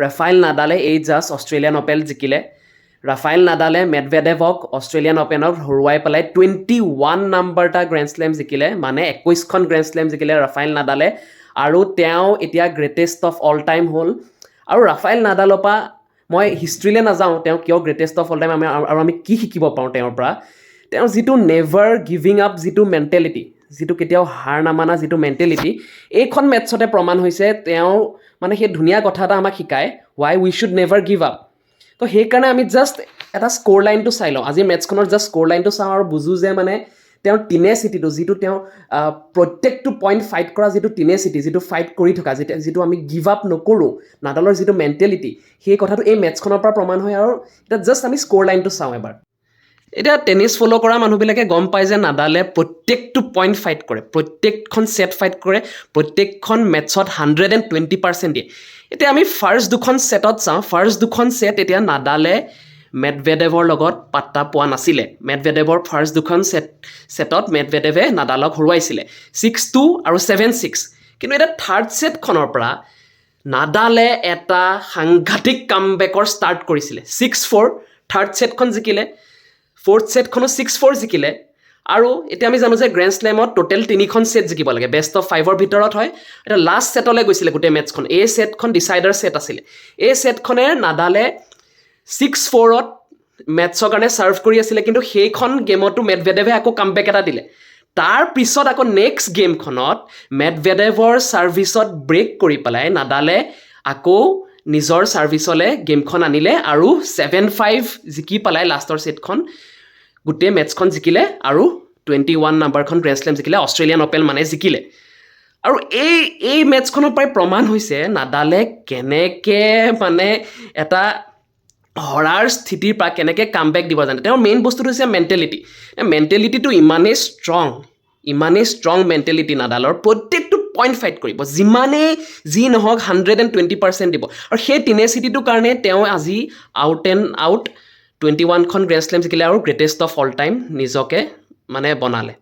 ৰাফাইল নাডালে এই just Australian open জিকিলে ৰাফাইল নাডালে মেডভেডেভক অষ্ট্ৰেলিয়ান অপেনত হৰুৱাই পেলাই 21 নাম্বাৰটা গ্ৰেণ্ড শ্লেম জিকিলে মানে 21খন গ্ৰেণ্ড শ্লেম জিকিলে ৰাফাইল নাডালে আৰু তেওঁ এতিয়া গ্ৰেটেষ্ট অফ অল টাইম হ'ল আৰু ৰাফাইল নাডালৰ পৰা মই হিষ্ট্ৰীলৈ নাযাওঁ তেওঁ কিয় গ্ৰেটেষ্ট অফ অল টাইম আৰু আমি কি শিকিব পাৰোঁ তেওঁৰ পৰা তেওঁৰ যিটো নেভাৰ গিভিং আপ যিটো মেণ্টেলিটি যিটো কেতিয়াও হাৰ নামানা যিটো মেণ্টেলিটি এইখন মেটছতে প্ৰমাণ হৈছে তেওঁ মানে সেই ধুনীয়া কথা এটা আমাক শিকায় Y we should never give up তো সেইকাৰণে আমি জাষ্ট এটা স্ক'ৰ লাইনটো চাই লওঁ আজি মেটছখনৰ জাষ্ট স্ক'ৰ লাইনটো চাওঁ আৰু বুজোঁ যে মানে তেওঁৰ টিনেচিটিটো যিটো তেওঁ প্ৰত্যেকটো পইণ্ট ফাইট কৰা যিটো টিনেচিটি যিটো ফাইট কৰি থকা যিটো আমি গিভ আপ নকৰোঁ নাডালৰ যিটো মেণ্টেলিটি সেই কথাটো এই মেটছখনৰ পৰা প্ৰমাণ হয় আৰু এতিয়া জাষ্ট আমি স্ক'ৰ লাইনটো চাওঁ এবাৰ এতিয়া টেনিছ ফ'ল' কৰা মানুহবিলাকে গম পায় যে নাডালে প্ৰত্যেকটো পইণ্ট ফাইট কৰে প্ৰত্যেকখন ছেট ফাইট কৰে প্ৰত্যেকখন মেটছত 120% দিয়ে এতিয়া আমি ফাৰ্ষ্ট দুখন ছেটত চাওঁ ফাৰ্ষ্ট দুখন ছেট এতিয়া নাডালে মেডভেডেভৰ লগত পাত্তা পোৱা নাছিলে মেডভেডেভৰ ফাৰ্ষ্ট দুখন ছেটত মেডভেডেভে নাডালক হৰুৱাইছিলে 6-2 আৰু 7-6 কিন্তু এতিয়া থাৰ্ড ছেটখনৰ পৰা নাডালে এটা সাংঘাতিক কামবেকৰ ষ্টাৰ্ট কৰিছিলে 6-4 থাৰ্ড ছেটখন জিকিলে ফ'ৰ্থ ছেটখনো 6-4 জিকিলে আৰু এতিয়া আমি জানো যে গ্ৰেণ্ড শ্লেমত টোটেল 3খন ছেট জিকিব লাগে বেষ্ট অফ 5ৰ ভিতৰত হয় এতিয়া লাষ্ট ছেটলৈ গৈছিলে গোটেই মেটছখন এই ছেটখন ডিচাইডাৰ ছেট আছিলে এই ছেটখনে নাডালে 6-4ত মেটছৰ কাৰণে ছাৰ্ভ কৰি আছিলে কিন্তু সেইখন গেমতো মেডভেডেভে আকৌ কামবেক এটা দিলে তাৰ পিছত আকৌ নেক্সট গেমখনত মেডভেডেভৰ ছাৰ্ভিচত ব্ৰেক কৰি পেলাই নাডালে আকৌ নিজৰ ছাৰ্ভিচলৈ গেমখন আনিলে আৰু 7-5 জিকি পেলাই লাষ্টৰ ছেটখন গোটেই মেটছখন জিকিলে আৰু 21 নাম্বাৰখন গ্ৰেণ্ড শ্লেম জিকিলে অষ্ট্ৰেলিয়ান অপেন মানে জিকিলে আৰু এই মেটছখনৰ পৰাই প্ৰমাণ হৈছে নাডালে কেনেকৈ মানে এটা হৰাৰ স্থিতিৰ পৰা কেনেকৈ কামবেক দিব জানে তেওঁৰ মেইন বস্তুটো হৈছে মেণ্টেলিটিটো ইমানেই ষ্ট্ৰং মেণ্টেলিটি নাডালৰ প্ৰত্যেকটো পইণ্ট ফাইট কৰিব যিমানেই যি নহওক 120% দিব আৰু সেই টিনেচিটিটোৰ কাৰণে তেওঁ আজি আউট 21খন গ্ৰেণ্ড শ্লেম জিকিলে আৰু গ্ৰেটেষ্ট অফ অল টাইম নিজকে মানে বনালে